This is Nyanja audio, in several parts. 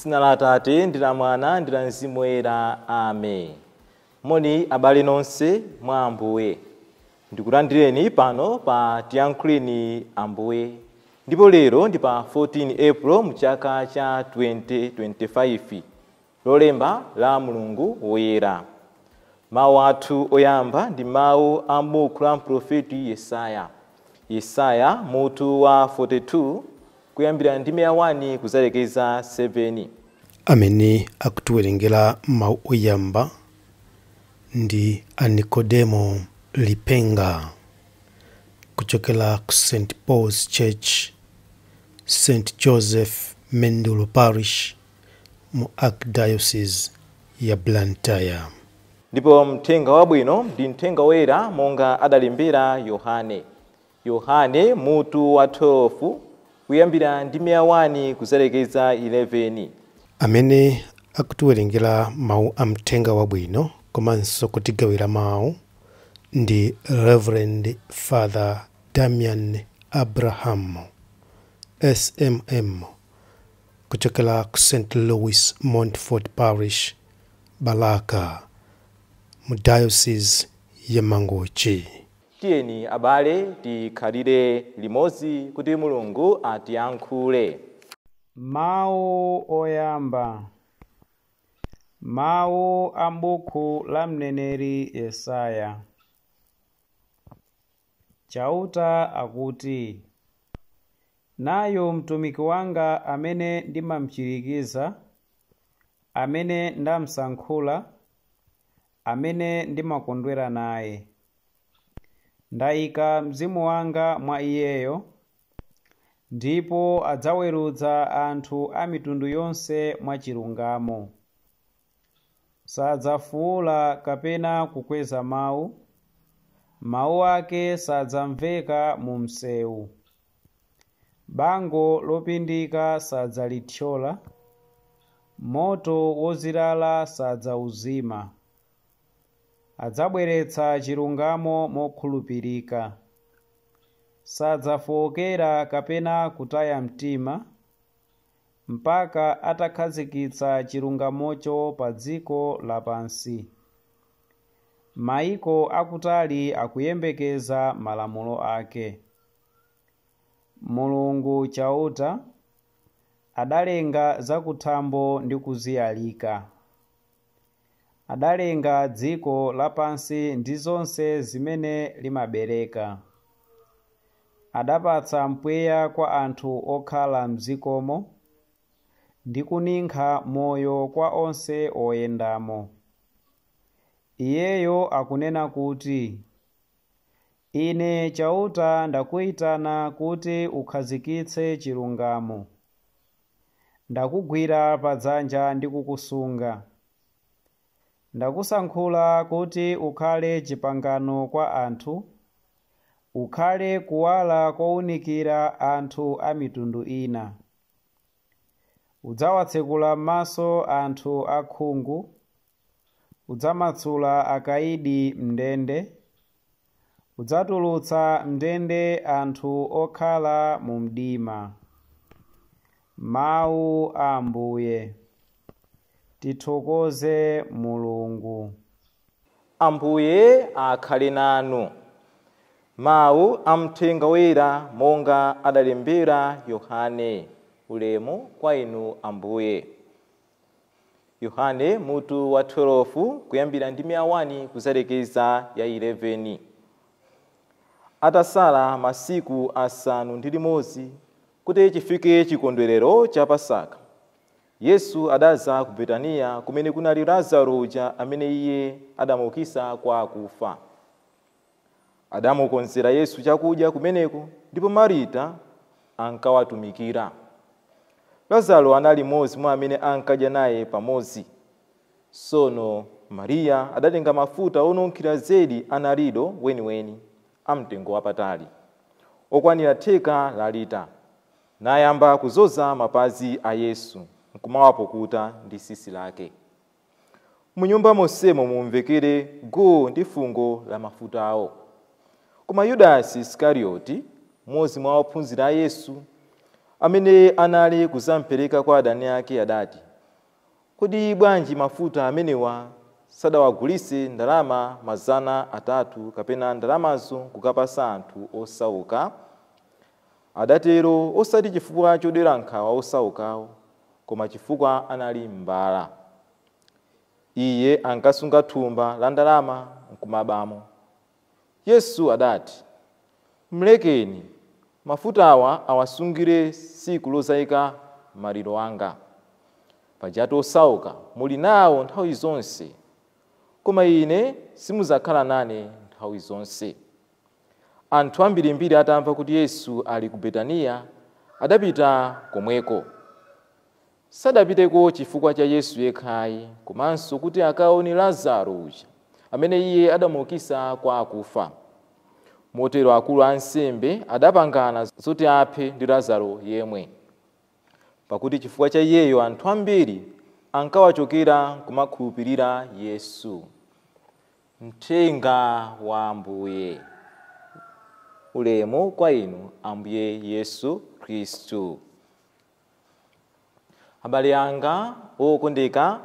M'dzina la Atate ndi la Mwana ndi la Mzimu Woyera. Amen. Moni abale nonse mwa Ambuye. Ndikulandireni pano pa Tiyankhuleni Ambuye. Ndipo lero ndi pa 14 April mu chaka cha 2025. Lolemba la Mulungu Woyera. Mawu athu oyamba ndi mawu a m'buku la mprofeti Yesaya. Yesaya mutu wa 42 kuyambira ndime ya 1 kuzalekeza 7. Amene akutiwerengera mawu oyamba ndi a Nikodemo Lipenga kuchokera ku St. Paul's Church, St. Joseph Mendulo Parish mu Archdiocese ya Blantyre. Ndipo mthenga wabwino ndi mthenga woyera monga adalembera Yohane. Yohane mutu wa 12 kuyambira ndime ya 1 kuzalekeza 11. Amene akutiwerengera mawu a mthenga wabwino komanso kutigawira mawu ndi Reverend Father Damian Abraham SMM kuchokera ku St. Louis Montfort Parish, Balaka mu Diocese ya Mangochi. Tiyeni abale tikhalire limodzi kuti Mulungu atiyankhule. Mawu oyamba. Mawu a m'buku la mneneri Yesaya. Chauta akuti, nayo mtumiki wanga amene ndimamchirikiza, amene ndamsankhula, amene ndimakondwera naye. Ndayika mzimu wanga mwa iyeyo, ndipo adzaweruza anthu a mitundu yonse mwachilungamo. Sadzafuwula kapena kukweza mawu, mawu ake sadzamveka mu msewu. Bango lopindika sadzalithyola, moto wozilala sadzawuzima. Adzabweretsa chilungamo mokhulupirika. Sadzafowokera kapena kutaya mtima, mpaka atakhazikitsa chilungamocho pa dziko lapansi. Mayiko akutali akuyembekeza malamulo ake. Mulungu chauta adalenga zakuthambo ndi kuziyalika. Adalenga dziko lapansi ndi zonse zimene limabereka. Adapatsa mpweya kwa anthu okhala m'dzikomo ndi kuninkha moyo kwa onse oyendamo. Iyeyo akunena kuti, ine chauta ndakuyitana kuti ukhazikitse chilungamo. Ndakugwira padzanja ndi kukusunga. Ndakusankhula kuti ukhale chipangano kwa anthu, ukhale kuwala kowunikira anthu a mitundu ina. Udzawatsekula maso anthu akhungu, udzamatsula akayidi mndende, udzatulutsa mndende anthu okhala mu mdima. Mawu a Ambuye. Tithokoze Mulungu. Ambuye akhale nanu. Mawu a mthenga woyera monga adalembera Yohane. Ulemu kwa inu Ambuye. Yohane mutu wa 12 kuyambira ndime ya 1 kuzalekeza ya 11. Atasala masiku asanu ndi limodzi kuti chifike chikondwerero cha Pasaka, Yesu adaza ku Betaniya kumene kunali Lazaro uja amene iye adamuukitsa kwa akufa. Adamukonzera Yesu chakudya kumeneko, ndipo Marita ankawatumikira. Lazaro anali mmodzi mwa amene ankadya naye pamodzi. Sono Mariya adatenga mafuta onunkhira zedi analido weniweni amtengo wapatali, okwanira theka la lita, nayamba kuzoza mapazi a Yesu, nkumawapukuta ndi tsitsi lake. Munyumba monsemo mumvekere guu ndi fungo la mafutawo. Koma Yudasi Iskarioti, mmodzi mwa ophunzira a Yesu, amene anali kuzampereka kwa adani ake, adati, kodi bwanji mafuta amenewa sadawagulitse ndalama 300 kapena ndalamazo kukapasa anthu osauka? Adatero osati chifukwa chodera nkhawa osaukawo, koma chifukwa anali mbala. Iye ankasunga thumba la ndalama nkumabamo. Yesu adati, mlekeni, mafutawa awasungire siku lozayika maliro anga. Pajatu osauka muli nawo nthawi zonse, koma ine simuzakhala nane nthawi zonse. Anthu ambirimbiri atamva kuti Yesu ali ku Betaniya adapita komweko. Sadapiteko chifukwa cha Yesu yekhayi, komanso kuti akaone Lazaro uja amene iye adamuukitsa kwa akufa. Motero akulu a ansembe adapangana zoti aphe ndi Lazaro yemwe, pakuti chifukwa cha iyeyo anthu ambiri ankawachokera kumakhulupirira Yesu. Mthenga wa Ambuye. Ulemu kwa inu Ambuye Yesu Khristu. Abale anga okondeka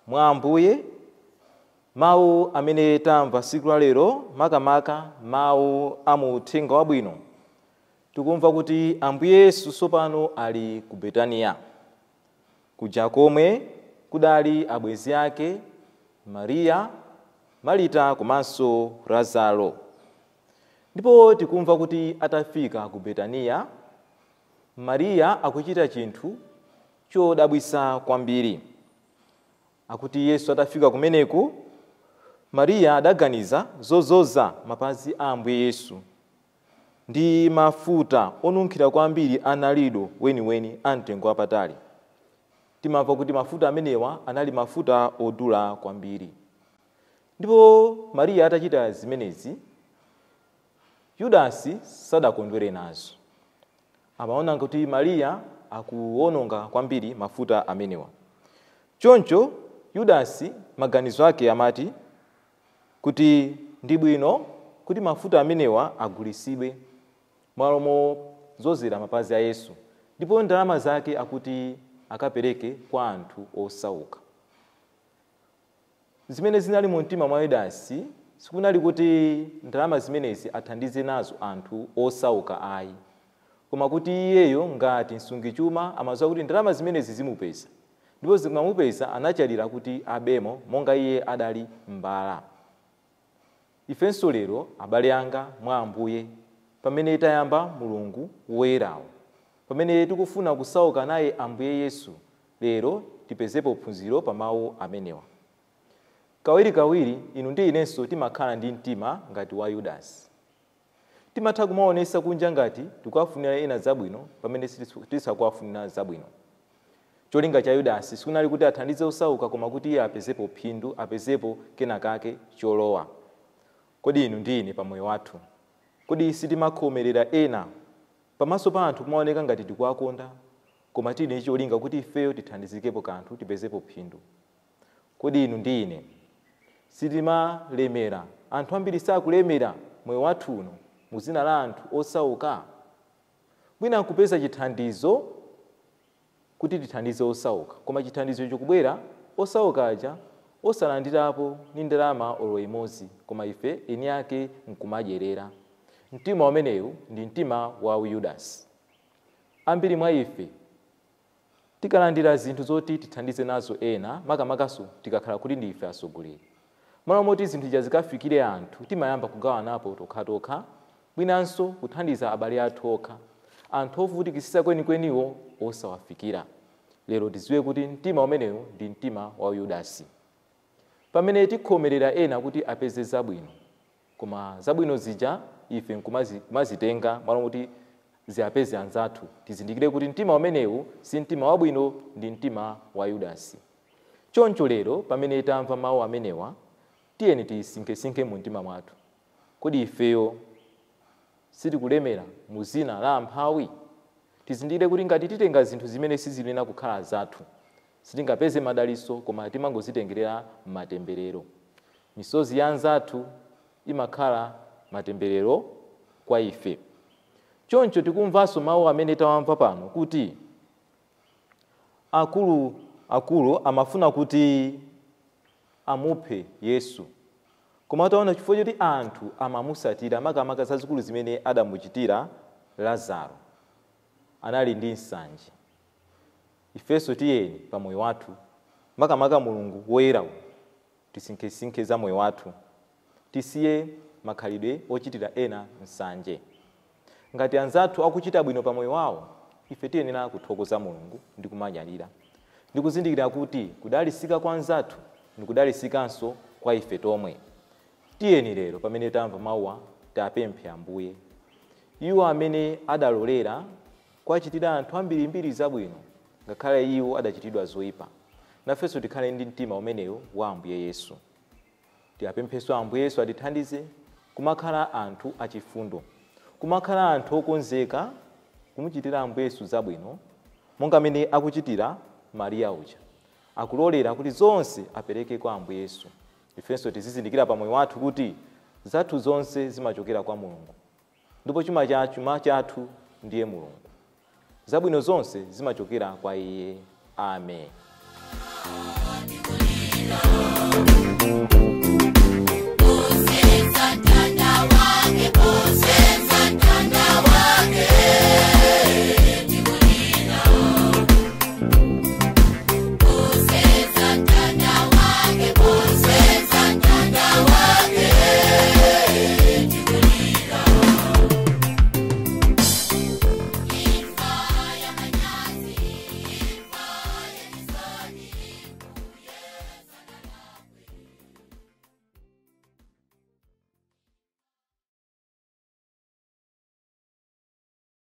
mwa Ambuye, mawu amene tamva siku la lero makamaka mawu amuthenga wabwino. Tikumva kuti Ambuye Yesu sopano ali ku Betaniya, kuja komwe kudali abwenzi ake Mariya, Marita komanso Lazaro. Ndipo tikumva kuti atafika ku Betaniya, Mariya akuchita chinthu chodabwitsa kwambiri. Akuti Yesu atafika kumeneku, Mariya adaganiza zozoza mapazi a Ambuye Yesu ndi mafuta onunkhira kwambiri analido weniweni amtengo wapatali. Timamva kuti mafuta amenewa anali mafuta odula kwambiri. Ndipo Mariya atachita zimenezi, Yudasi sadakondwere nazo. Amaona kuti Mariya akuononga kwambiri mafuta amenewa. Choncho Yudasi maganizo ake amati kuti ndi bwino kuti mafuta amenewa agulitsidwe mwalomo zozera mapazi a Yesu, ndipo ndalama zake akuti akapereke kwa anthu osauka. Zimene zinali mu mtima mwa Yudasi sikunali kuti ndalama zimenezi athandize nazo anthu osauka ayi, koma kuti iyeyo ngati msungichuma amadziwa kuti ndalama zimenezi zimupeza, ndipo zikamupeza anachalira kuti abemo monga iye adali mbala. Ifenso lero abale anga mwa Ambuye, pamene tayamba Mulungu woyerawo, pamene tikufuna kusauka naye Ambuye Yesu, lero tipezepo phunziro pa mawu amenewa. Kawirikawiri inu ndi inenso timakhala ndi mtima ngati wa Yudasi. Timatha kumaonesa kunja ngati tikuwafunira ena zabwino pamene tisakuwafunira zabwino. Cholinga cha Yudasi sikunali kuti athandize osauka, koma kuti iye apezepo phindu, apezepo kenakake cholowa. Kodi inu ndi ine pamoyo wathu, kodi sitimakhomerera ena pamaso pa anthu kumaoneka ngati tikuwakonda, koma tili cholinga kuti ifeyo tithandizikepo kanthu, tipezepo phindu? Kodi inu ndi ine sitimalemera, anthu ambiri sakulemera moyo wathu uno mu dzina la anthu osauka? Mwina nkupeza chithandizo kuti tithandize osauka, koma chithandizo chikubwera osauka aja osalandirapo ni ndalama olo imodzi, koma ife eni ake nkumadyerera. Mtima umenewu ndi mtima wa Yudasi. Ambiri mwa ife tikalandira zinthu zoti tithandize nazo ena, makamakaso tikakhala kuti ndife atsogoleri, malo moti zinthu zikafikire anthu timayamba kugawanapo tokha-tokha, mwinanso kuthandiza abale athu okha, anthu ovutikitsitsa kwenikweniwo osawafikira. Lero tidziwe kuti mtima umenewu ndi mtima wa Yudasi. Pamene tikhomerera ena kuti apeze zabwino, koma zabwino zija ife nkumazitenga malo moti ziapeze anzathu, tizindikire kuti mtima umenewu si mtima wabwino, ndi mtima wa Yudasi. Choncho lero pamene tamva mawu amenewa, tiyeni tisinkhesinkhe mu mtima mwathu. Kodi ifeyo sitikulemera mu dzina la amphawi? Tizindikire kuti ngati titenga zinthu zimene siziyenera kukhala zathu, sitingapeze madaliso, koma timangozitengerera matemberero. Misozi ya anzathu imakhala matemberero kwa ife. Choncho tikumvanso mawu amene tawamva pano kuti akulu akulu amafuna kuti amuphe Yesu. Koma taona chifukwa choti anthu amamusatira makamaka zazikulu zimene adamuchitira Lazaro, anali ndi nsanje. Ifenso tiyeni pa moyo wathu makamaka Mulungu woyera tisinkhesinkhe za moyo wathu, tisiye makhalidwe ochitira ena nsanje. Ngati anzathu akuchita bwino pa moyo wawo, ife tiyenera kuthokoza Mulungu ndi kumanyadira, ndi kuzindikira kuti kudalisika kwa anzathu ndi kudalisikanso kwa ife tomwe. Tiyeni lero pamene tamva mawuwa tapemphe Ambuye, iwo amene adalolera kuchitira anthu ambirimbiri zabwino ngakhale iwo adachitidwa zoyipa, nafenso tikhale ndi mtima umenewo wa Ambuye Yesu. Tiyapempheso Ambuye Yesu atithandize kumakhala anthu achifundo, kumakhala anthu okonzeka kumuchitira Ambuye Yesu zabwino monga amene akuchitira Mariya uja, akulolera kuti zonse apereke kwa Ambuye Yesu. Ifenso tizizindikira pa moyo wathu kuti zathu zonse zimachokera kwa Mulungu, ndipo chuma chathu ndiye Mulungu. Zabwino zonse zimachokera kwa Iye. Amen.